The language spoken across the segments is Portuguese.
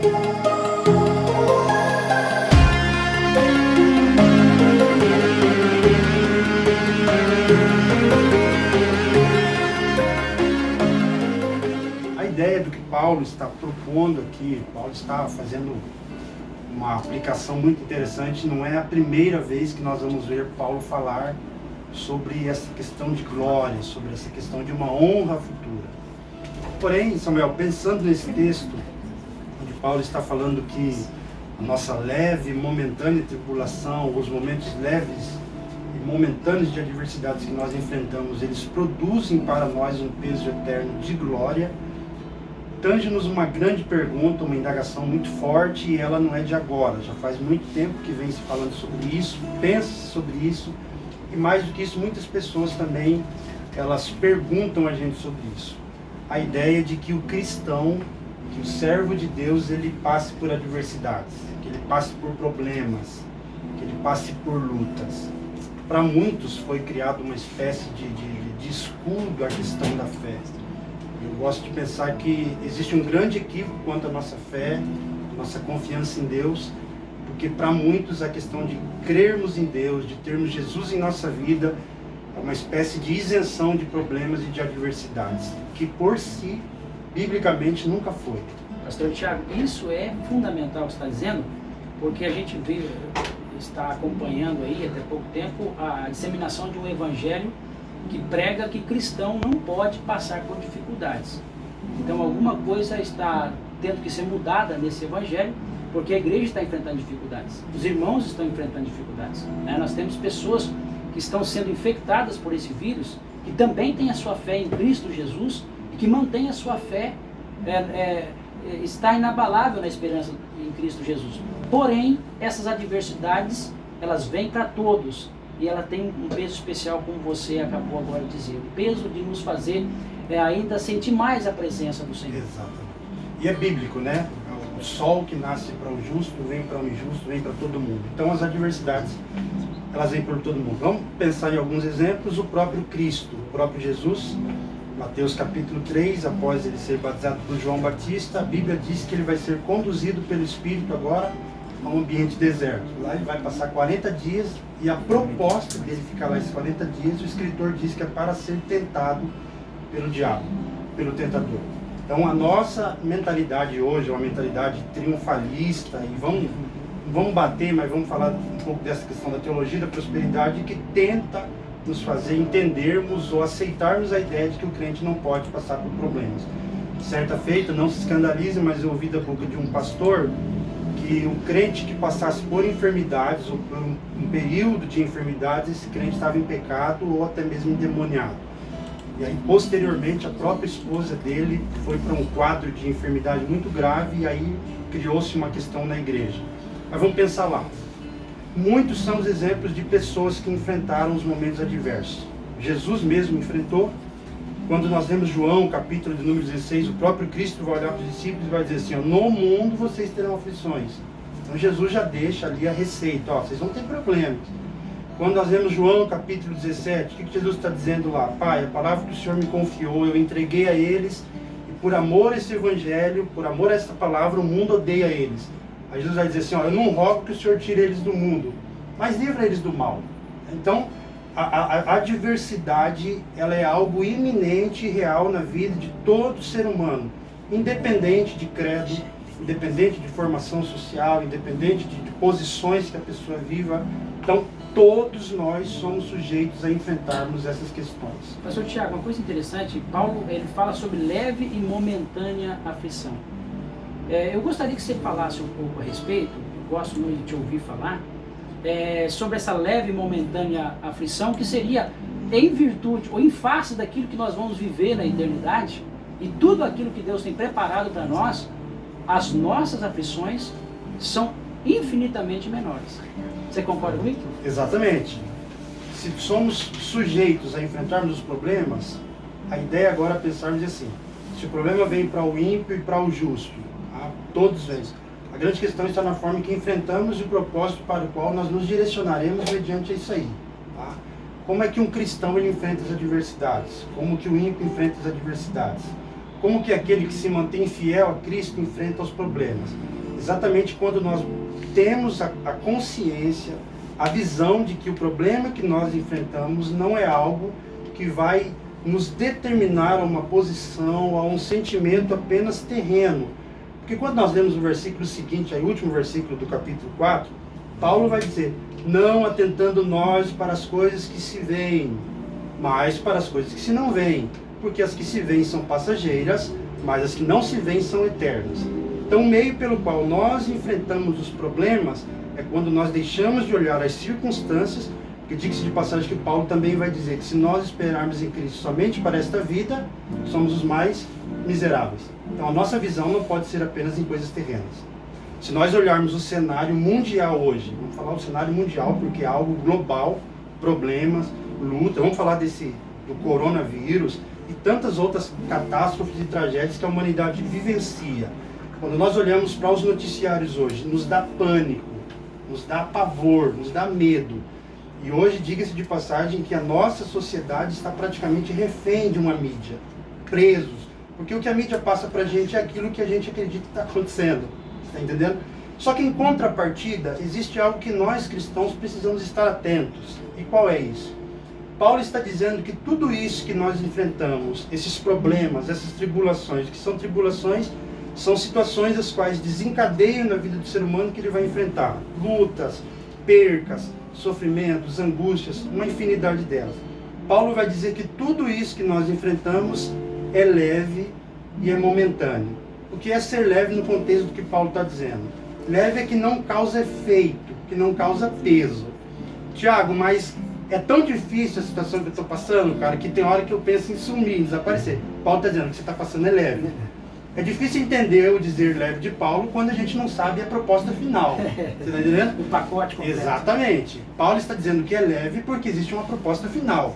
A ideia do que Paulo está propondo aqui, Paulo está fazendo uma aplicação muito interessante. Não é a primeira vez que nós vamos ver Paulo falar sobre essa questão de glória, sobre essa questão de uma honra futura. Porém, Samuel, pensando nesse texto, onde Paulo está falando que a nossa leve e momentânea tribulação, os momentos leves e momentâneos de adversidades que nós enfrentamos, eles produzem para nós um peso eterno de glória, tange-nos uma grande pergunta, uma indagação muito forte, e ela não é de agora, já faz muito tempo que vem se falando sobre isso, pensa sobre isso, e mais do que isso, muitas pessoas também, elas perguntam a gente sobre isso. A ideia de que o cristão, que o servo de Deus, ele passe por adversidades, que ele passe por problemas, que ele passe por lutas. Para muitos foi criada uma espécie de escudo à questão da fé. Eu gosto de pensar que existe um grande equívoco quanto à nossa fé, nossa confiança em Deus, porque para muitos a questão de crermos em Deus, de termos Jesus em nossa vida, é uma espécie de isenção de problemas e de adversidades, que por si, biblicamente, nunca foi. Pastor Tiago, isso é fundamental o que você está dizendo, porque a gente está acompanhando aí, até pouco tempo, a disseminação de um evangelho que prega que cristão não pode passar por dificuldades. Então alguma coisa está tendo que ser mudada nesse evangelho, porque a igreja está enfrentando dificuldades, os irmãos estão enfrentando dificuldades, né? Nós temos pessoas que estão sendo infectadas por esse vírus, que também têm a sua fé em Cristo Jesus, e que mantém a sua fé, está inabalável na esperança em Cristo Jesus. Porém, essas adversidades, elas vêm para todos, e ela tem um peso especial, como você acabou agora de dizer, o peso de nos fazer ainda sentir mais a presença do Senhor. Exatamente. E é bíblico, né? O sol que nasce para o justo, vem para o injusto, vem para todo mundo. Então as adversidades, elas vêm por todo mundo. Vamos pensar em alguns exemplos. O próprio Cristo, o próprio Jesus, Mateus capítulo 3, após ele ser batizado por João Batista, a Bíblia diz que ele vai ser conduzido pelo Espírito agora a um ambiente deserto. Lá ele vai passar 40 dias, e a proposta dele ficar lá esses 40 dias, o escritor diz que é para ser tentado pelo diabo, pelo tentador. Então a nossa mentalidade hoje é uma mentalidade triunfalista, e vamos bater, mas vamos falar um pouco dessa questão da teologia da prosperidade, que tenta nos fazer entendermos ou aceitarmos a ideia de que o crente não pode passar por problemas. Certa feita, não se escandalize, mas eu ouvi da boca de um pastor que o crente que passasse por enfermidades, ou por um período de enfermidades, esse crente estava em pecado ou até mesmo endemoniado. E aí, posteriormente, a própria esposa dele foi para um quadro de enfermidade muito grave, e aí criou-se uma questão na igreja. Mas vamos pensar lá. Muitos são os exemplos de pessoas que enfrentaram os momentos adversos. Jesus mesmo enfrentou. Quando nós vemos João, capítulo de número 16, o próprio Cristo vai olhar para os discípulos e vai dizer assim, ó, no mundo vocês terão aflições. Então Jesus já deixa ali a receita, ó, vocês vão ter problemas. Quando nós vemos João, capítulo 17, o que Jesus está dizendo lá? Pai, a palavra que o Senhor me confiou, eu entreguei a eles, e por amor a esse evangelho, por amor a esta palavra, o mundo odeia eles. Aí Jesus vai dizer assim, ó, eu não rogo que o Senhor tire eles do mundo, mas livra eles do mal. Então, a adversidade, ela é algo iminente e real na vida de todo ser humano, independente de credo, independente de formação social, independente de posições que a pessoa viva. Então, todos nós somos sujeitos a enfrentarmos essas questões. Pastor Tiago, uma coisa interessante, Paulo ele fala sobre leve e momentânea aflição. Eu gostaria que você falasse um pouco a respeito, eu gosto muito de te ouvir falar, sobre essa leve e momentânea aflição, que seria em virtude ou em face daquilo que nós vamos viver na eternidade, e tudo aquilo que Deus tem preparado para nós, as nossas aflições são infinitamente menores. Você concorda comigo? Exatamente. Se somos sujeitos a enfrentarmos os problemas, a ideia agora é pensarmos assim, se o problema vem para o ímpio e para o justo, todos eles, a grande questão está na forma que enfrentamos e o propósito para o qual nós nos direcionaremos mediante isso aí. Tá? Como é que um cristão ele enfrenta as adversidades? Como que o ímpio enfrenta as adversidades? Como que aquele que se mantém fiel a Cristo enfrenta os problemas? Exatamente quando nós temos a consciência, a visão de que o problema que nós enfrentamos não é algo que vai nos determinar a uma posição, a um sentimento apenas terreno. Porque quando nós lemos o versículo seguinte, aí, o último versículo do capítulo 4, Paulo vai dizer: não atentando nós para as coisas que se veem, mas para as coisas que se não veem, porque as que se veem são passageiras, mas as que não se veem são eternas. Então o meio pelo qual nós enfrentamos os problemas é quando nós deixamos de olhar as circunstâncias, porque diga-se de passagem que Paulo também vai dizer que se nós esperarmos em Cristo somente para esta vida, somos os mais miseráveis. Então a nossa visão não pode ser apenas em coisas terrenas. Se nós olharmos o cenário mundial hoje, vamos falar do cenário mundial porque é algo global, problemas, luta, vamos falar do coronavírus e tantas outras catástrofes e tragédias que a humanidade vivencia. Quando nós olhamos para os noticiários hoje, nos dá pânico, nos dá pavor, nos dá medo. E hoje, diga-se de passagem, que a nossa sociedade está praticamente refém de uma mídia, presos, porque o que a mídia passa para a gente é aquilo que a gente acredita que está acontecendo, está entendendo? Só que em contrapartida, existe algo que nós cristãos precisamos estar atentos. E qual é isso? Paulo está dizendo que tudo isso que nós enfrentamos, esses problemas, essas tribulações, que são tribulações, são situações as quais desencadeiam na vida do ser humano que ele vai enfrentar. Lutas, percas, sofrimentos, angústias, uma infinidade delas. Paulo vai dizer que tudo isso que nós enfrentamos é leve e é momentâneo. O que é ser leve no contexto do que Paulo está dizendo? Leve é que não causa efeito, que não causa peso. Tiago, mas é tão difícil a situação que eu estou passando, cara, que tem hora que eu penso em sumir, em desaparecer. Paulo está dizendo que o que você está passando é leve. É difícil entender o dizer leve de Paulo quando a gente não sabe a proposta final. Você está entendendo? O pacote completo. Exatamente. Paulo está dizendo que é leve porque existe uma proposta final.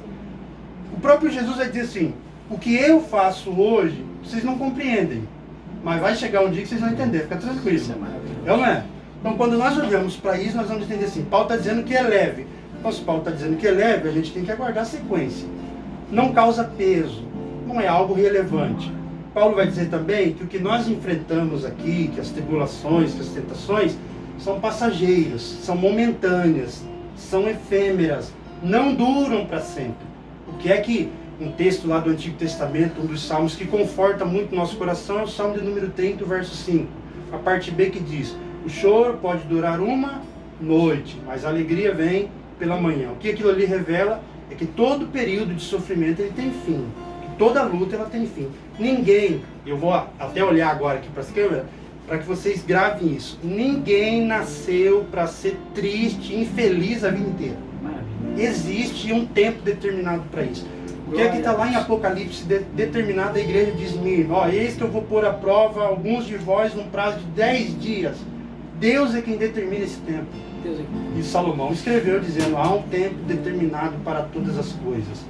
O próprio Jesus vai dizer assim: o que eu faço hoje, vocês não compreendem. Mas vai chegar um dia que vocês vão entender, fica tranquilo. Isso é maravilhoso. Não é? Então quando nós olhamos para isso, nós vamos entender assim: Paulo está dizendo que é leve. Então se Paulo está dizendo que é leve, a gente tem que aguardar a sequência. Não causa peso, não é algo relevante. Paulo vai dizer também que o que nós enfrentamos aqui, que as tribulações, que as tentações, são passageiras, são momentâneas, são efêmeras, não duram para sempre. O que é que um texto lá do Antigo Testamento, um dos salmos que conforta muito o nosso coração, é o Salmo de número 30, verso 5. A parte B que diz: o choro pode durar uma noite, mas a alegria vem pela manhã. O que aquilo ali revela é que todo período de sofrimento ele tem fim. Toda luta ela tem fim. Ninguém, eu vou até olhar agora aqui para as câmeras, para que vocês gravem isso. Ninguém nasceu para ser triste, infeliz a vida inteira. Maravilha. Existe um tempo determinado para isso. O que é que está lá em Apocalipse, determinada a igreja de Esmirna? Ó, eis que eu vou pôr à prova alguns de vós num prazo de 10 dias. Deus é quem determina esse tempo. Deus é. E Salomão escreveu dizendo: há um tempo determinado para todas as coisas.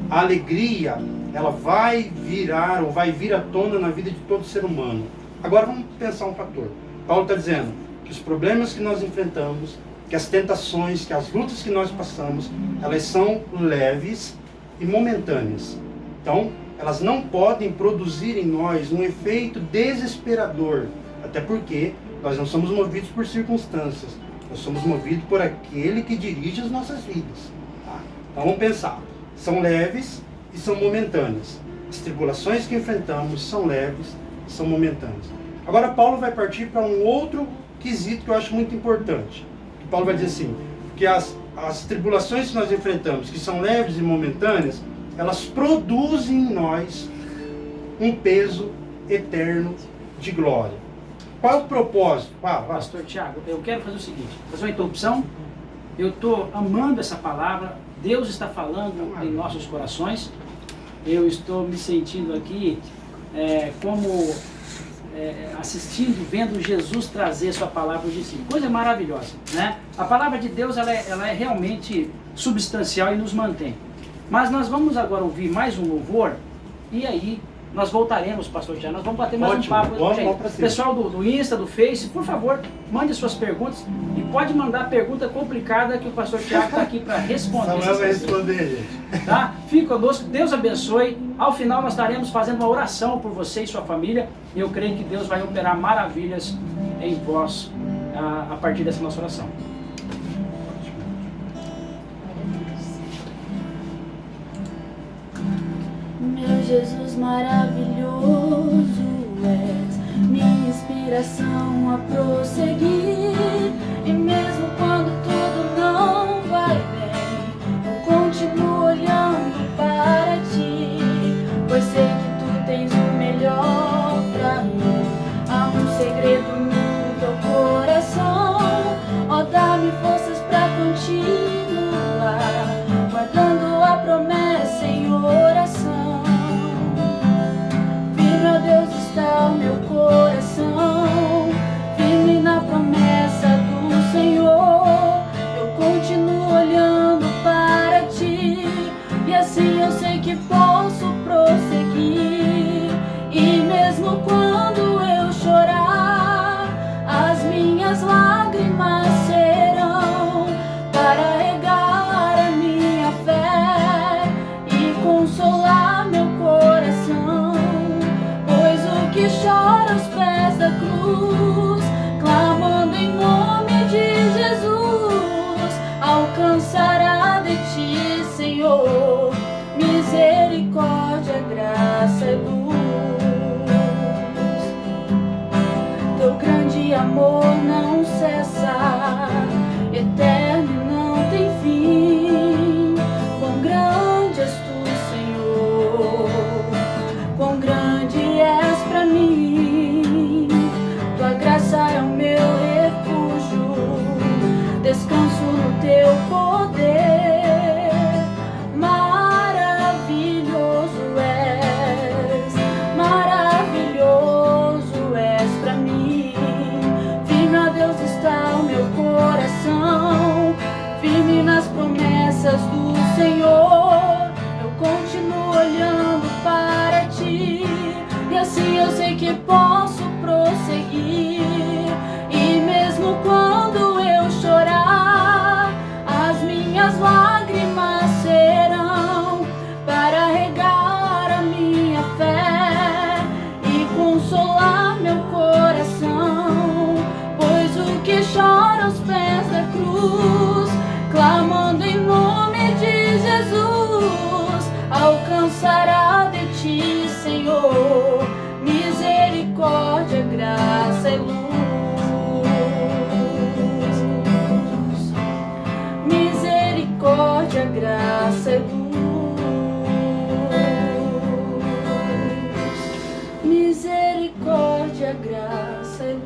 A alegria, ela vai virar ou vai vir à tona na vida de todo ser humano. Agora vamos pensar um fator. Paulo está dizendo que os problemas que nós enfrentamos, que as tentações, que as lutas que nós passamos, elas são leves e momentâneas. Então, elas não podem produzir em nós um efeito desesperador, até porque nós não somos movidos por circunstâncias, nós somos movidos por aquele que dirige as nossas vidas. Tá? Então vamos pensar. São leves e são momentâneas. As tribulações que enfrentamos são leves e são momentâneas. Agora Paulo vai partir para um outro quesito que eu acho muito importante. Que Paulo vai dizer assim, que as tribulações que nós enfrentamos, que são leves e momentâneas, elas produzem em nós um peso eterno de glória. Qual é o propósito? Pastor Tiago, eu quero fazer o seguinte, fazer uma interrupção. Eu estou amando essa palavra. Deus está falando em nossos corações. Eu estou me sentindo aqui assistindo, vendo Jesus trazer sua palavra de si. Coisa maravilhosa, né? A palavra de Deus ela é realmente substancial e nos mantém. Mas nós vamos agora ouvir mais um louvor e aí nós voltaremos, pastor Tiago, nós vamos bater mais Ótimo, um papo. vamos Gente, pra cima. pessoal do Insta, do Face, por favor, mande suas perguntas e pode mandar pergunta complicada que o pastor Tiago está aqui para responder. Samuel vai responder, gente. Tá? Fique conosco, Deus abençoe. Ao final nós estaremos fazendo uma oração por você e sua família e eu creio que Deus vai operar maravilhas em vós a partir dessa nossa oração. Meu Jesus maravilhoso és, minha inspiração a prosseguir. E mesmo quando tudo não vai bem, eu continuo olhando para ti, pois sei que tu tens o melhor pra mim. Há um segredo no teu coração, ó, dá-me forças pra continuar, guardando a promessa em oração. Meu Deus, está o meu coração firme na promessa do Senhor. Eu continuo olhando para ti e assim eu sei que posso prosseguir. E mesmo quando eu chorar, as minhas lágrimas serão para regar a minha fé e consolar meu coração. Que chora aos pés da cruz, clamando em nome de Jesus, alcançará de ti, Senhor, misericórdia, graça e luz. Teu grande amor não cessa, eterno e não tem fim. Quão grande és tu, Senhor, quão grande és pra mim. Tua graça é o meu refúgio, descanso no teu poder. Maravilhoso és pra mim. Firme, ó Deus, está o meu coração, firme nas promessas do Senhor. Eu continuo olhando para ti e assim eu sei que posso prosseguir. E mesmo quando eu chorar, as minhas lágrimas serão para regar a minha fé e consolar meu coração. Pois o que chora aos pés da cruz, clamando em nome de Jesus, alcançará de ti, Senhor, misericórdia, graça e luz. Misericórdia, graça e luz. Misericórdia, graça e luz.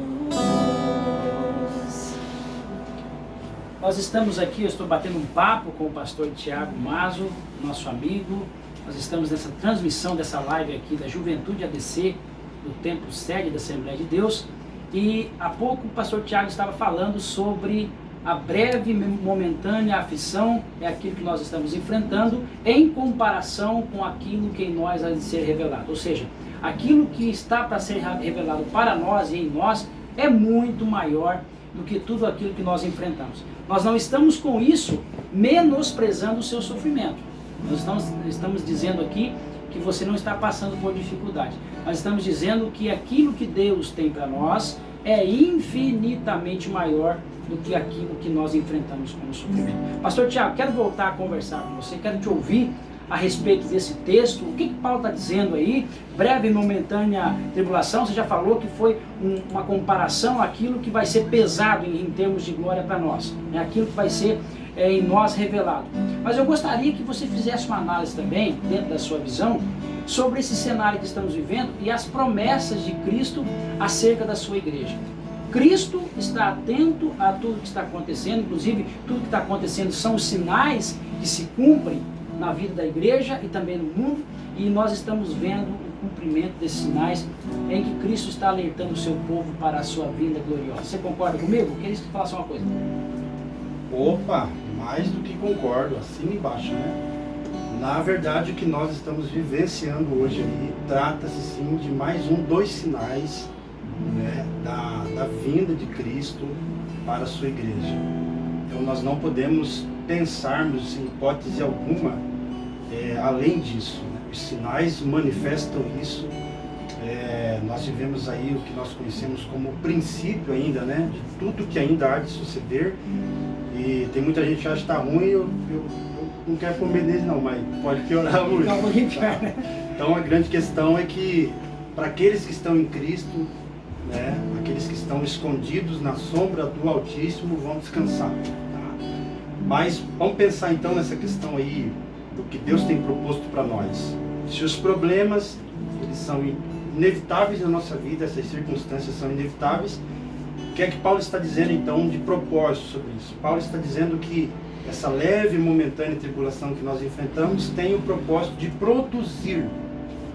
Nós estamos aqui, eu estou batendo um papo com o pastor Tiago Mazo, nosso amigo. Nós estamos nessa transmissão dessa live aqui da Juventude ADC, do Templo Sede da Assembleia de Deus. E há pouco o pastor Tiago estava falando sobre a breve, momentânea aflição, é aquilo que nós estamos enfrentando em comparação com aquilo que em nós há de ser revelado. Ou seja, aquilo que está para ser revelado para nós e em nós é muito maior do que tudo aquilo que nós enfrentamos. Nós não estamos com isso menosprezando o seu sofrimento. Nós estamos dizendo aqui que você não está passando por dificuldade. Nós estamos dizendo que aquilo que Deus tem para nós é infinitamente maior do que aquilo que nós enfrentamos como sofrimento. Pastor Tiago, quero voltar a conversar com você, quero te ouvir a respeito desse texto. O que Paulo está dizendo aí? Breve e momentânea tribulação, você já falou que foi uma comparação àquilo que vai ser pesado em termos de glória para nós, né? Aquilo que vai ser em nós revelado. Mas eu gostaria que você fizesse uma análise também, dentro da sua visão, sobre esse cenário que estamos vivendo e as promessas de Cristo acerca da sua igreja. Cristo está atento a tudo que está acontecendo, inclusive tudo que está acontecendo são os sinais que se cumprem na vida da igreja e também no mundo, e nós estamos vendo o cumprimento desses sinais em que Cristo está alertando o seu povo para a sua vinda gloriosa. Você concorda comigo? Queria que você falasse uma coisa. Opa, mais do que concordo, assina embaixo, né? Na verdade, o que nós estamos vivenciando hoje aí trata-se sim de mais dois sinais, né, da vinda de Cristo para a sua igreja. Então nós não podemos pensarmos em hipótese alguma além disso, né? Os sinais manifestam isso. Nós vivemos aí o que nós conhecemos como o princípio ainda, né, de tudo que ainda há de suceder. E tem muita gente que acha que está ruim, eu não quero comer nele não, mas pode piorar muito. Então a grande questão é que para aqueles que estão em Cristo, né, aqueles que estão escondidos na sombra do Altíssimo vão descansar. Tá? Mas vamos pensar então nessa questão aí, do que Deus tem proposto para nós. Se os problemas eles são inevitáveis na nossa vida, essas circunstâncias são inevitáveis, o que é que Paulo está dizendo então de propósito sobre isso? Paulo está dizendo que essa leve e momentânea tribulação que nós enfrentamos tem o propósito de produzir,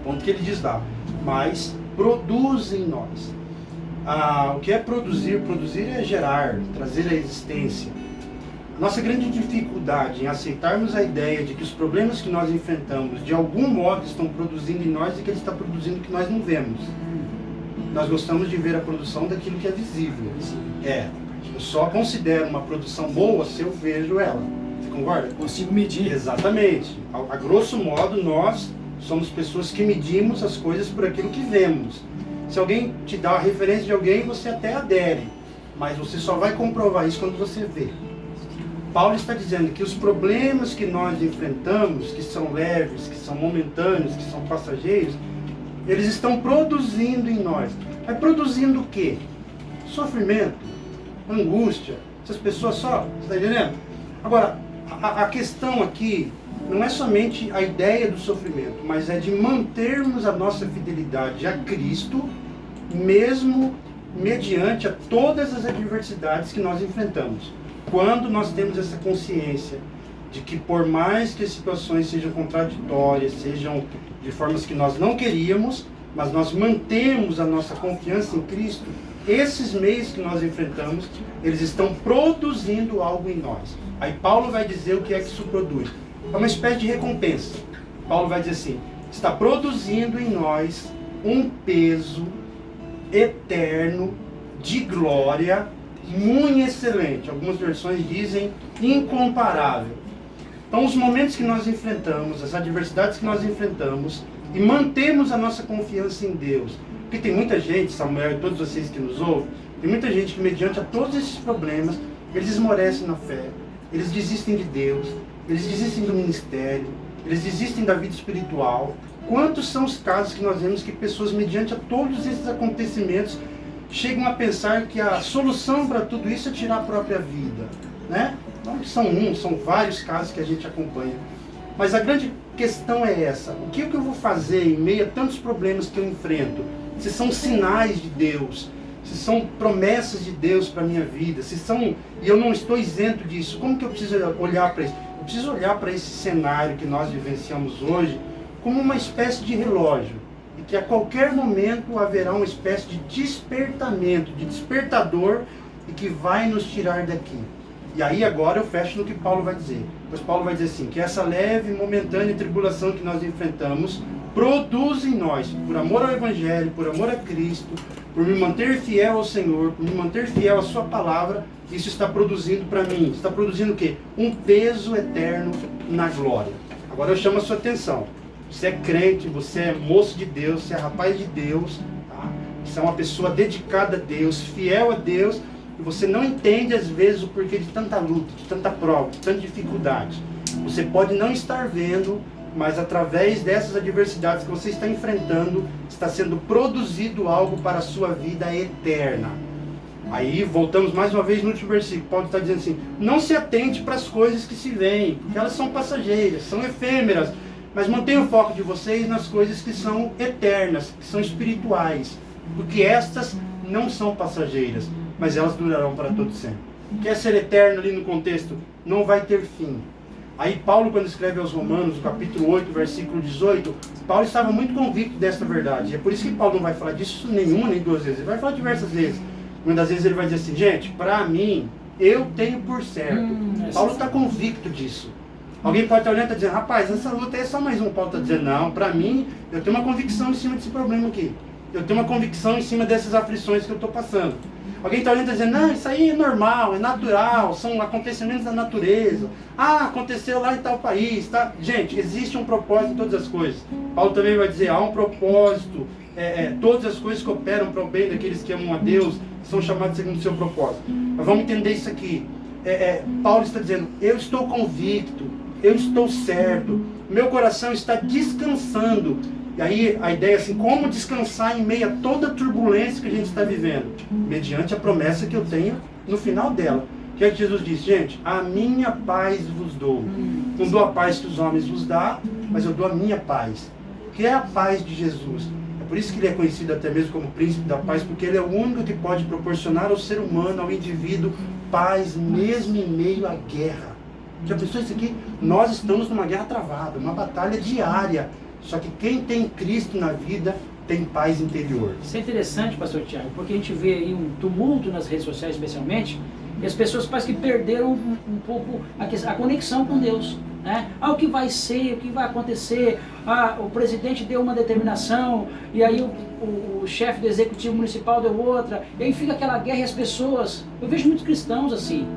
ponto que ele diz lá, mas produz em nós. O que é produzir? Produzir é gerar, trazer a existência. Nossa grande dificuldade em aceitarmos a ideia de que os problemas que nós enfrentamos de algum modo estão produzindo em nós e que ele está produzindo o que nós não vemos. Nós gostamos de ver a produção daquilo que é visível. Eu só considero uma produção boa se eu vejo ela. Você concorda? Consigo medir. Exatamente. A grosso modo, nós somos pessoas que medimos as coisas por aquilo que vemos. Se alguém te dá a referência de alguém, você até adere. Mas você só vai comprovar isso quando você vê. Paulo está dizendo que os problemas que nós enfrentamos, que são leves, que são momentâneos, que são passageiros, eles estão produzindo em nós. Mas produzindo o quê? Sofrimento, angústia. Essas pessoas só, você está entendendo? Agora, a questão aqui não é somente a ideia do sofrimento, mas é de mantermos a nossa fidelidade a Cristo, mesmo mediante a todas as adversidades que nós enfrentamos. Quando nós temos essa consciência de que por mais que as situações sejam contraditórias, sejam de formas que nós não queríamos, mas nós mantemos a nossa confiança em Cristo, esses meios que nós enfrentamos, eles estão produzindo algo em nós. Aí Paulo vai dizer o que é que isso produz. É uma espécie de recompensa. Paulo vai dizer assim, está produzindo em nós um peso eterno de glória muito excelente. Algumas versões dizem incomparável. Então os momentos que nós enfrentamos, as adversidades que nós enfrentamos e mantemos a nossa confiança em Deus. Porque tem muita gente, Samuel e todos vocês que nos ouvem, tem muita gente que mediante a todos esses problemas, eles esmorecem na fé, eles desistem de Deus, eles desistem do ministério, eles desistem da vida espiritual. Quantos são os casos que nós vemos que pessoas, mediante a todos esses acontecimentos, chegam a pensar que a solução para tudo isso é tirar a própria vida, né? Não são vários casos que a gente acompanha. Mas a grande questão é essa: o que eu vou fazer em meio a tantos problemas que eu enfrento? Se são sinais de Deus, se são promessas de Deus para a minha vida, se são, e eu não estou isento disso, como que eu preciso olhar para isso? Eu preciso olhar para esse cenário que nós vivenciamos hoje como uma espécie de relógio, e que a qualquer momento haverá uma espécie de despertamento, de despertador, e que vai nos tirar daqui. E aí agora eu fecho no que Paulo vai dizer. Pois Paulo vai dizer assim, que essa leve e momentânea tribulação que nós enfrentamos produz em nós, por amor ao Evangelho, por amor a Cristo, por me manter fiel ao Senhor, por me manter fiel à sua palavra, isso está produzindo para mim. Está produzindo o quê? Um peso eterno na glória. Agora eu chamo a sua atenção. Você é crente, você é moço de Deus, você é rapaz de Deus, tá? Você é uma pessoa dedicada a Deus, fiel a Deus, e você não entende às vezes o porquê de tanta luta, de tanta prova, de tanta dificuldade. Você pode não estar vendo, mas através dessas adversidades que você está enfrentando, está sendo produzido algo para a sua vida eterna. Aí voltamos mais uma vez no último versículo. Paulo está dizendo assim, não se atente para as coisas que se veem, porque elas são passageiras, são efêmeras, mas mantenha o foco de vocês nas coisas que são eternas, que são espirituais, porque estas não são passageiras, mas elas durarão para todo sempre. Quer ser eterno ali no contexto? Não vai ter fim. Aí Paulo, quando escreve aos Romanos, no capítulo 8, versículo 18, Paulo estava muito convicto desta verdade. E é por isso que Paulo não vai falar disso nenhuma nem duas vezes. Ele vai falar diversas vezes. Uma das vezes ele vai dizer assim, gente, para mim, eu tenho por certo. Paulo está convicto disso. Alguém pode estar olhando e estar dizendo, rapaz, essa luta aí é só mais um. Paulo está dizendo, não, para mim, eu tenho uma convicção em cima desse problema aqui. Eu tenho uma convicção em cima dessas aflições que eu estou passando. Alguém está olhando e dizendo, não, isso aí é normal, é natural, são acontecimentos da natureza. Ah, aconteceu lá em tal país. Tá? Gente, existe um propósito em todas as coisas. Paulo também vai dizer, há um propósito. Todas as coisas cooperam para o bem daqueles que amam a Deus, são chamados segundo o seu propósito. Mas vamos entender isso aqui. Paulo está dizendo, eu estou convicto, eu estou certo, meu coração está descansando. E aí a ideia é assim, como descansar em meio a toda a turbulência que a gente está vivendo? Mediante a promessa que eu tenho no final dela. O que é que Jesus disse? Gente, a minha paz vos dou. Não dou a paz que os homens vos dão, mas eu dou a minha paz. O que é a paz de Jesus? É por isso que ele é conhecido até mesmo como príncipe da paz, porque ele é o único que pode proporcionar ao ser humano, ao indivíduo, paz mesmo em meio à guerra. Já pensou isso aqui? Nós estamos numa guerra travada, uma batalha diária. Só que quem tem Cristo na vida tem paz interior. Isso é interessante, pastor Tiago, porque a gente vê aí um tumulto nas redes sociais especialmente, e as pessoas parece que perderam um pouco a conexão com Deus. Né? O que vai ser, o que vai acontecer, o presidente deu uma determinação, e aí o chefe do executivo municipal deu outra, e aí fica aquela guerra e as pessoas, eu vejo muitos cristãos assim,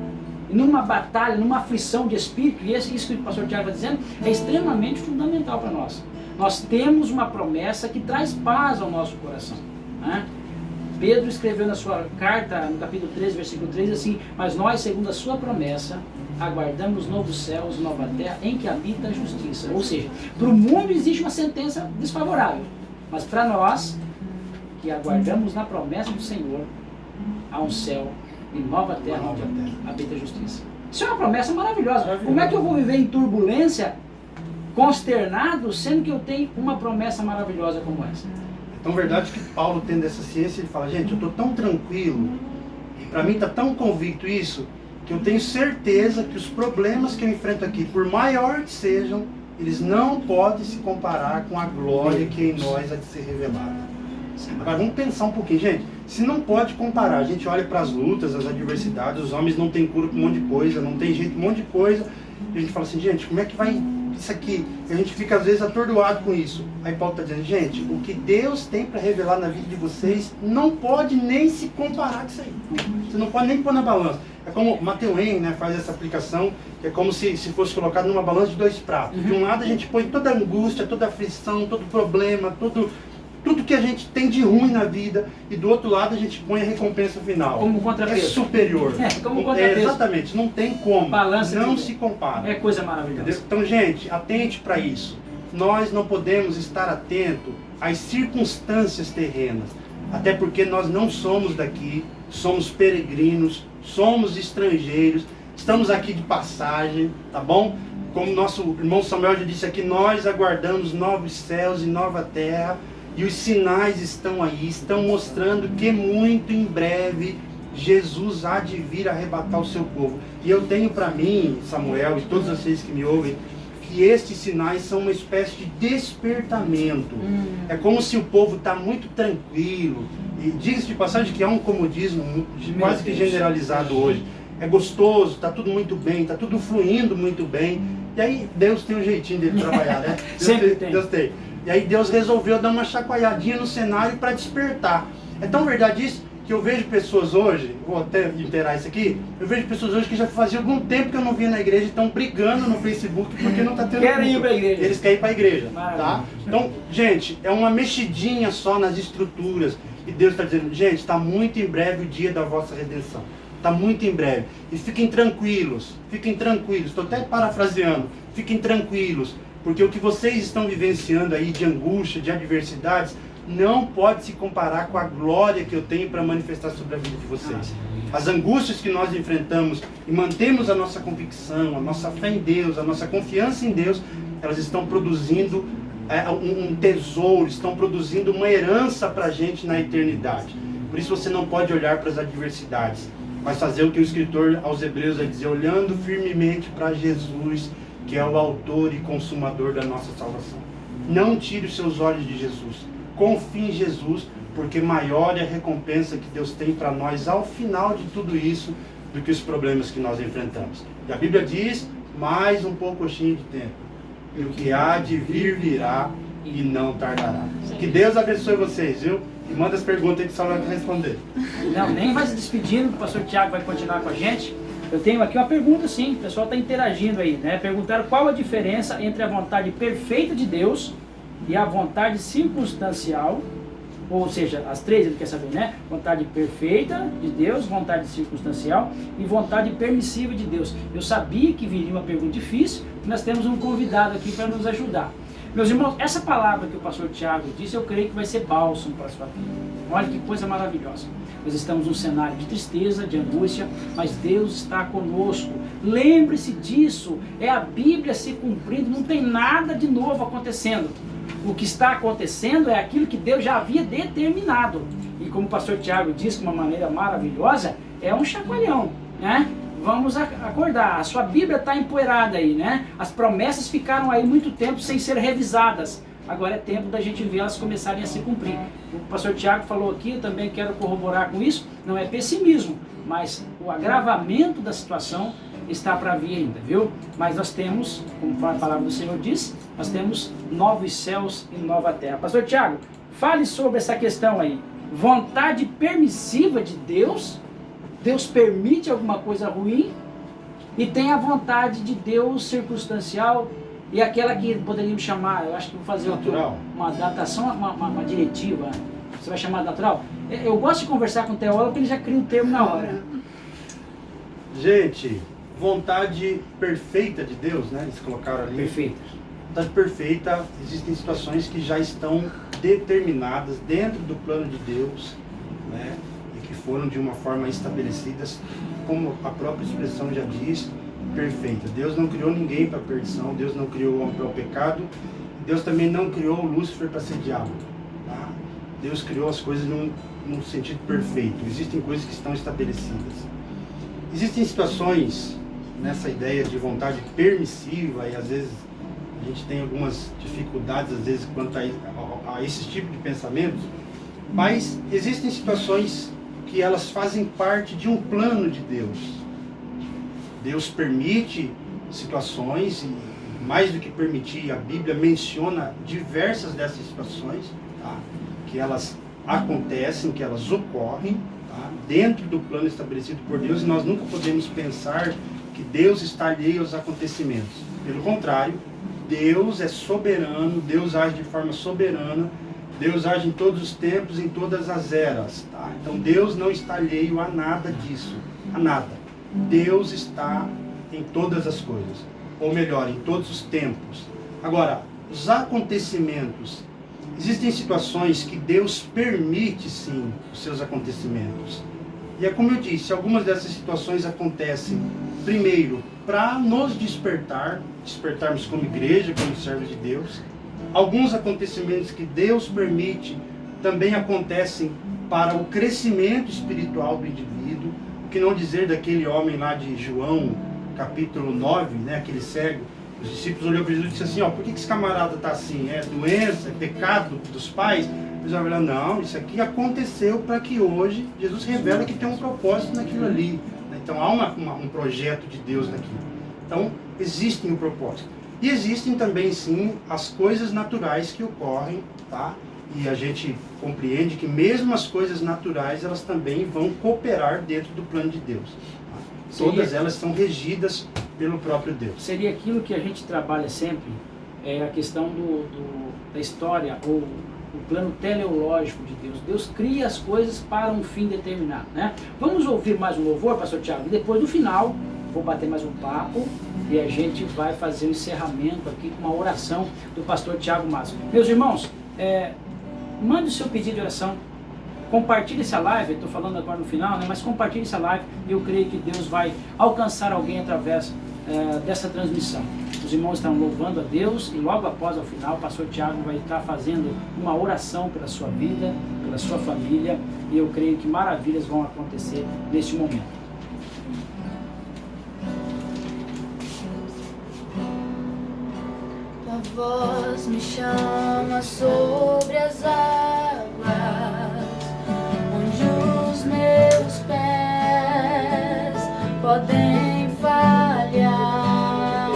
numa batalha, numa aflição de espírito, e isso que o pastor Tiago está dizendo é extremamente fundamental para nós. Nós temos uma promessa que traz paz ao nosso coração. Né? Pedro escreveu na sua carta, no capítulo 13, versículo 3, assim, mas nós, segundo a sua promessa, aguardamos novos céus e nova terra em que habita a justiça. Ou seja, para o mundo existe uma sentença desfavorável, mas para nós, que aguardamos na promessa do Senhor, há um céu e nova terra onde habita a justiça. Isso é uma promessa maravilhosa. Como é que eu vou viver em turbulência, consternado, sendo que eu tenho uma promessa maravilhosa como essa? É tão verdade que Paulo, tendo essa ciência, ele fala, gente, eu estou tão tranquilo, e para mim está tão convicto isso, que eu tenho certeza que os problemas que eu enfrento aqui, por maior que sejam, eles não podem se comparar com a glória que em nós há de ser revelada. Agora vamos pensar um pouquinho, gente. Se não pode comparar, a gente olha para as lutas, as adversidades, os homens não têm cura para um monte de coisa, não tem jeito, um monte de coisa, e a gente fala assim, gente, como é que vai isso aqui? E a gente fica às vezes atordoado com isso. Aí Paulo está dizendo, gente, o que Deus tem para revelar na vida de vocês não pode nem se comparar com isso aí. Você não pode nem pôr na balança. É como Matthew Henry, né, faz essa aplicação, que é como se fosse colocado numa balança de dois pratos. De um lado a gente põe toda a angústia, toda a aflição, todo o problema, tudo que a gente tem de ruim na vida, e do outro lado a gente põe a recompensa final. Como contrapeso. É superior. Como contrapeso. Exatamente, não tem como. Balança não se compara. É coisa maravilhosa. Entendeu? Então, gente, atente para isso. Nós não podemos estar atento às circunstâncias terrenas, até porque nós não somos daqui, somos peregrinos, somos estrangeiros, estamos aqui de passagem, tá bom? Como nosso irmão Samuel já disse aqui, nós aguardamos novos céus e nova terra, e os sinais estão aí, estão mostrando que muito em breve Jesus há de vir arrebatar o seu povo. E eu tenho para mim, Samuel, e todos vocês que me ouvem, que estes sinais são uma espécie de despertamento. É como se o povo está muito tranquilo. E diga-se de passagem que há um comodismo quase que generalizado hoje. É gostoso, está tudo muito bem, está tudo fluindo muito bem. E aí Deus tem um jeitinho dele trabalhar, né? Deus tem. E aí Deus resolveu dar uma chacoalhadinha no cenário para despertar. É tão verdade isso que eu vejo pessoas hoje, vou até inteirar isso aqui, eu vejo pessoas hoje que já fazia algum tempo que eu não via na igreja e estão brigando no Facebook porque não está tendo Querem ir para a igreja. Eles querem ir para a igreja, tá? Então, gente, é uma mexidinha só nas estruturas. E Deus está dizendo, gente, está muito em breve o dia da vossa redenção. Está muito em breve. E fiquem tranquilos, estou até parafraseando, fiquem tranquilos, porque o que vocês estão vivenciando aí de angústia, de adversidades, não pode se comparar com a glória que eu tenho para manifestar sobre a vida de vocês. As angústias que nós enfrentamos e mantemos a nossa convicção, a nossa fé em Deus, a nossa confiança em Deus, elas estão produzindo um tesouro, estão produzindo uma herança para a gente na eternidade. Por isso você não pode olhar para as adversidades, mas fazer o que o escritor aos Hebreus vai dizer, olhando firmemente para Jesus, que é o autor e consumador da nossa salvação. Não tire os seus olhos de Jesus. Confie em Jesus, porque maior é a recompensa que Deus tem para nós ao final de tudo isso do que os problemas que nós enfrentamos. E a Bíblia diz, mais um pouquinho de tempo. E o que há de vir virá e não tardará. Que Deus abençoe vocês, viu? E manda as perguntas aí que o Saulo vai responder. Não, nem vai se despedindo, o pastor Tiago vai continuar com a gente. Eu tenho aqui uma pergunta, sim, o pessoal está interagindo aí, né? Perguntaram qual a diferença entre a vontade perfeita de Deus e a vontade circunstancial, ou seja, as três ele quer saber, né? Vontade perfeita de Deus, vontade circunstancial e vontade permissiva de Deus. Eu sabia que viria uma pergunta difícil, e nós temos um convidado aqui para nos ajudar. Meus irmãos, essa palavra que o pastor Tiago disse, eu creio que vai ser bálsamo para a sua vida. Olha que coisa maravilhosa. Nós estamos num cenário de tristeza, de angústia, mas Deus está conosco. Lembre-se disso, é a Bíblia se cumprindo, não tem nada de novo acontecendo. O que está acontecendo é aquilo que Deus já havia determinado. E como o pastor Tiago disse de uma maneira maravilhosa, é um chacoalhão, né? Vamos acordar, a sua Bíblia está empoeirada aí, né? As promessas ficaram aí muito tempo sem ser revisadas. Agora é tempo da gente ver elas começarem a se cumprir. O pastor Tiago falou aqui, eu também quero corroborar com isso, não é pessimismo, mas o agravamento da situação está para vir ainda, viu? Mas nós temos, como a palavra do Senhor diz, nós temos novos céus e nova terra. Pastor Tiago, fale sobre essa questão aí. Vontade permissiva de Deus, Deus permite alguma coisa ruim, e tem a vontade de Deus circunstancial, e aquela que poderíamos chamar, eu acho que vou fazer uma datação, uma diretiva, você vai chamar natural? Eu gosto de conversar com o teólogo porque ele já cria um termo na hora. Gente, vontade perfeita de Deus, né? Eles colocaram ali. Perfeita. Vontade perfeita, existem situações que já estão determinadas dentro do plano de Deus, né? E que foram de uma forma estabelecidas, como a própria expressão já diz, perfeita. Deus não criou ninguém para perdição, Deus não criou o homem para o pecado, Deus também não criou o Lúcifer para ser diabo. Tá? Deus criou as coisas num sentido perfeito. Existem coisas que estão estabelecidas. Existem situações nessa ideia de vontade permissiva, e às vezes a gente tem algumas dificuldades às vezes quanto a esse tipo de pensamentos, mas existem situações que elas fazem parte de um plano de Deus. Deus permite situações, e mais do que permitir, a Bíblia menciona diversas dessas situações, tá? Que elas acontecem, que elas ocorrem, tá? Dentro do plano estabelecido por Deus, e nós nunca podemos pensar que Deus está alheio aos acontecimentos. Pelo contrário, Deus é soberano, Deus age de forma soberana, Deus age em todos os tempos, em todas as eras. Tá? Então Deus não está alheio a nada disso, a nada. Deus está em todas as coisas, ou melhor, em todos os tempos. Agora, os acontecimentos, existem situações que Deus permite sim os seus acontecimentos. E é como eu disse, algumas dessas situações acontecem, primeiro, para nos despertarmos como igreja, como servos de Deus. Alguns acontecimentos que Deus permite também acontecem para o crescimento espiritual do indivíduo. O que não dizer daquele homem lá de João, capítulo 9, né, aquele cego. Os discípulos olharam para Jesus e disseram assim, ó, por que esse camarada está assim? É doença, é pecado dos pais? Eles falaram, não, isso aqui aconteceu para que hoje Jesus revela que tem um propósito naquilo ali. Então há um projeto de Deus naquilo. Então existe um propósito. E existem também sim as coisas naturais que ocorrem, tá? E a gente compreende que mesmo as coisas naturais, elas também vão cooperar dentro do plano de Deus. Tá? Todas elas são regidas pelo próprio Deus. Seria aquilo que a gente trabalha sempre, a questão da história, ou o plano teleológico de Deus. Deus cria as coisas para um fim determinado, né? Vamos ouvir mais um louvor, pastor Tiago, e depois no final vou bater mais um papo e a gente vai fazer o encerramento aqui com uma oração do pastor Tiago Masso. Meus irmãos, mande o seu pedido de oração, compartilhe essa live, estou falando agora no final, né? Mas compartilhe essa live e eu creio que Deus vai alcançar alguém através dessa transmissão. Os irmãos estão louvando a Deus e logo após, ao final, o pastor Tiago vai estar fazendo uma oração pela sua vida, pela sua família, e eu creio que maravilhas vão acontecer neste momento. Tua voz me chama sobre as águas, onde os meus pés podem falhar.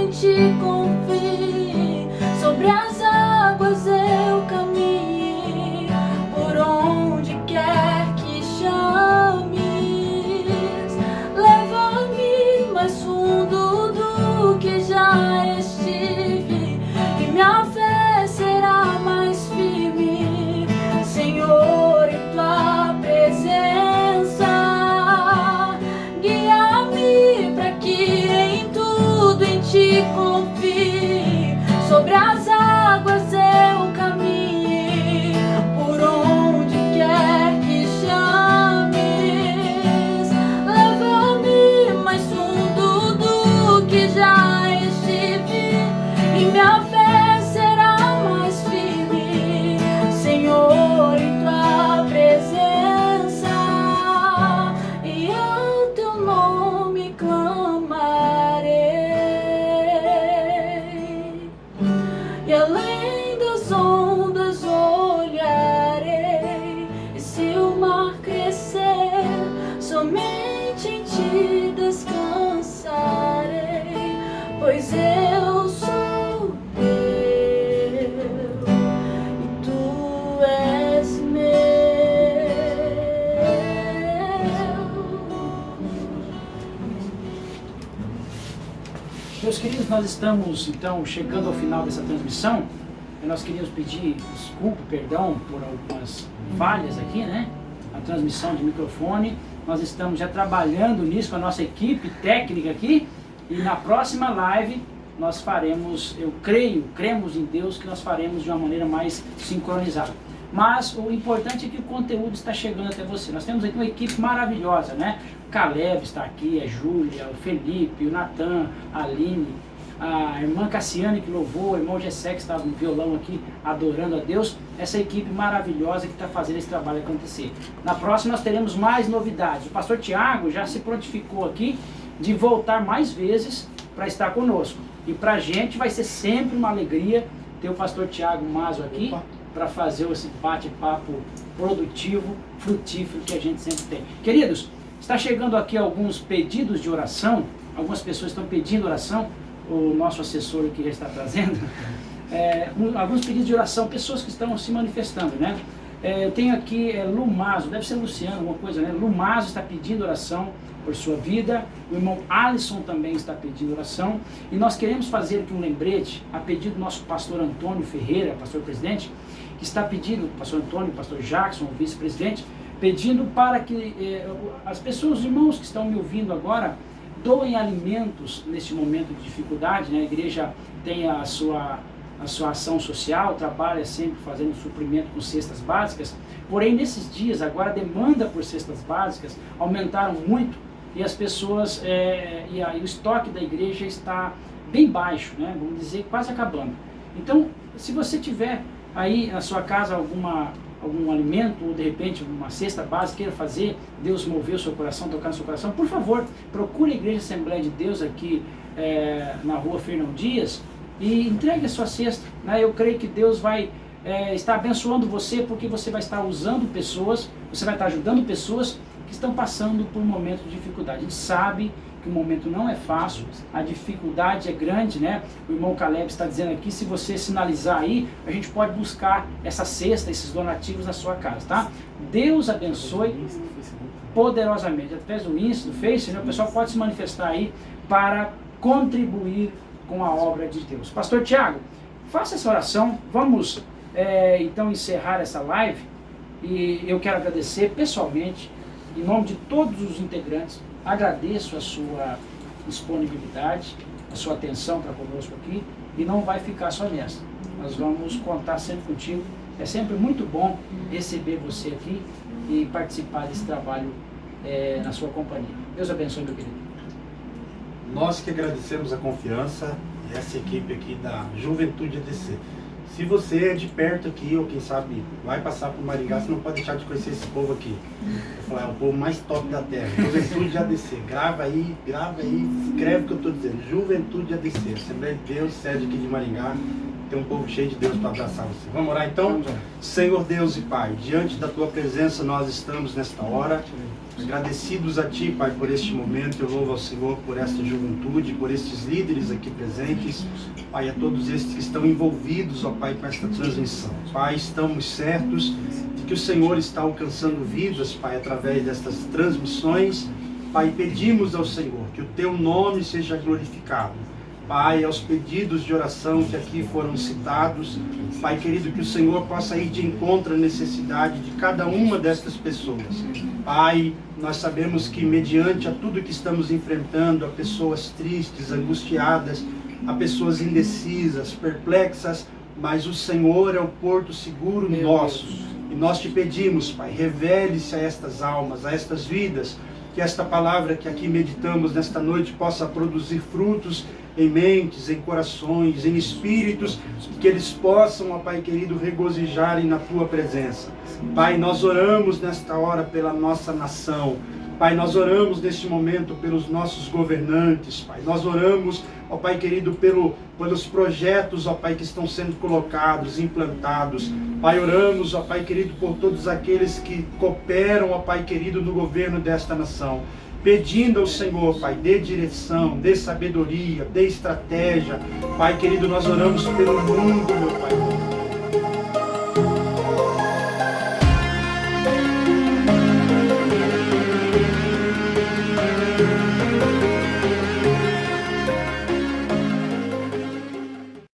em ti confie. Sobre as águas eu caminhei, por onde quer que chames. Leva-me mais fundo do que já estive, e minha fé será mais firme, Senhor, em tua presença. Guia-me para que em tudo em ti confie. Sobre as águas eu caminhei, por onde quer que chames. Leva-me mais fundo do que já estive, e minha fé será mais firme, Senhor, em tua presença. E ao teu nome clamarei, e além das ondas olharei. E se o mar crescer, somente em ti descansarei, pois eu sou teu e tu és meu. Meus queridos, nós estamos então chegando ao final dessa transmissão. E nós queríamos pedir desculpa, perdão por algumas falhas aqui, né? A transmissão de microfone. Nós estamos já trabalhando nisso com a nossa equipe técnica aqui. E na próxima live nós faremos, cremos em Deus que nós faremos de uma maneira mais sincronizada. Mas o importante é que o conteúdo está chegando até você. Nós temos aqui uma equipe maravilhosa, né? O Caleb está aqui, a Júlia, o Felipe, o Natan, a Aline, a irmã Cassiane que louvou, o irmão Gessé que estava no violão aqui adorando a Deus. Essa equipe maravilhosa que está fazendo esse trabalho acontecer. Na próxima nós teremos mais novidades. O pastor Tiago já se prontificou aqui de voltar mais vezes para estar conosco. E para a gente vai ser sempre uma alegria ter o pastor Tiago Mazo aqui para fazer esse bate-papo produtivo, frutífero que a gente sempre tem. Queridos, está chegando aqui alguns pedidos de oração, algumas pessoas estão pedindo oração, o nosso assessor aqui já está trazendo, alguns pedidos de oração, pessoas que estão se manifestando, né? Eu tenho aqui Lumazo, deve ser Luciano, alguma coisa, né? Lumazo está pedindo oração por sua vida, o irmão Alisson também está pedindo oração, e nós queremos fazer aqui um lembrete, a pedido do nosso pastor Antônio Ferreira, pastor presidente, que está pedindo, pastor Antônio, pastor Jackson, o vice-presidente, pedindo para que as pessoas, os irmãos que estão me ouvindo agora, doem alimentos neste momento de dificuldade, né? A igreja tem a sua ação social, trabalha sempre fazendo suprimento com cestas básicas, porém nesses dias agora a demanda por cestas básicas aumentaram muito e as pessoas, e o estoque da igreja está bem baixo, né? Vamos dizer, quase acabando. Então, se você tiver aí na sua casa algum alimento, ou de repente uma cesta básica, queira fazer, Deus mover o seu coração, tocar no seu coração, por favor, procure a Igreja Assembleia de Deus aqui na rua Fernão Dias e entregue a sua cesta, né? Eu creio que Deus vai estar abençoando você, porque você vai estar usando pessoas, você vai estar ajudando pessoas que estão passando por um momento de dificuldade. A gente sabe que o momento não é fácil, a dificuldade é grande, né? O irmão Caleb está dizendo aqui, se você sinalizar aí, a gente pode buscar essa cesta, esses donativos na sua casa, tá? Deus abençoe poderosamente, através do Insta, do Face, né? O pessoal pode se manifestar aí para contribuir com a obra de Deus. Pastor Tiago, faça essa oração, vamos então encerrar essa live, e eu quero agradecer pessoalmente, em nome de todos os integrantes, agradeço a sua disponibilidade, a sua atenção para conosco aqui, e não vai ficar só nessa. Nós vamos contar sempre contigo. É sempre muito bom receber você aqui e participar desse trabalho na sua companhia. Deus abençoe, meu querido. Nós que agradecemos a confiança e essa equipe aqui da Juventude ADC. Se você é de perto aqui, ou quem sabe vai passar por Maringá, você não pode deixar de conhecer esse povo aqui. Eu falar, é o povo mais top da terra. Juventude ADC. Grava aí, escreve o que eu estou dizendo. Juventude ADC. Assembleia de Deus, sede aqui de Maringá. Tem um povo cheio de Deus para abraçar você. Vamos orar então? Vamos orar. Senhor Deus e Pai, diante da Tua presença nós estamos nesta hora. Agradecidos a Ti, Pai, por este momento, eu louvo ao Senhor por esta juventude, por estes líderes aqui presentes, Pai, a todos estes que estão envolvidos, ó Pai, com esta transmissão. Pai, estamos certos de que o Senhor está alcançando vidas, Pai, através destas transmissões. Pai, pedimos ao Senhor que o Teu nome seja glorificado. Pai, aos pedidos de oração que aqui foram citados, Pai querido, que o Senhor possa ir de encontro à necessidade de cada uma destas pessoas. Pai, nós sabemos que mediante a tudo que estamos enfrentando, a pessoas tristes, angustiadas, a pessoas indecisas, perplexas, mas o Senhor é o porto seguro nosso. E nós te pedimos, Pai, revele-se a estas almas, a estas vidas, que esta palavra que aqui meditamos nesta noite possa produzir frutos em mentes, em corações, em espíritos, que eles possam, ó Pai querido, regozijarem na Tua presença. Pai, nós oramos nesta hora pela nossa nação. Pai, nós oramos neste momento pelos nossos governantes, Pai. Nós oramos, ó Pai querido, pelos projetos, ó Pai, que estão sendo colocados, implantados. Pai, oramos, ó Pai querido, por todos aqueles que cooperam, ó Pai querido, no governo desta nação. Pedindo ao Senhor, Pai, dê direção, dê sabedoria, dê estratégia. Pai querido, nós oramos pelo mundo, meu Pai.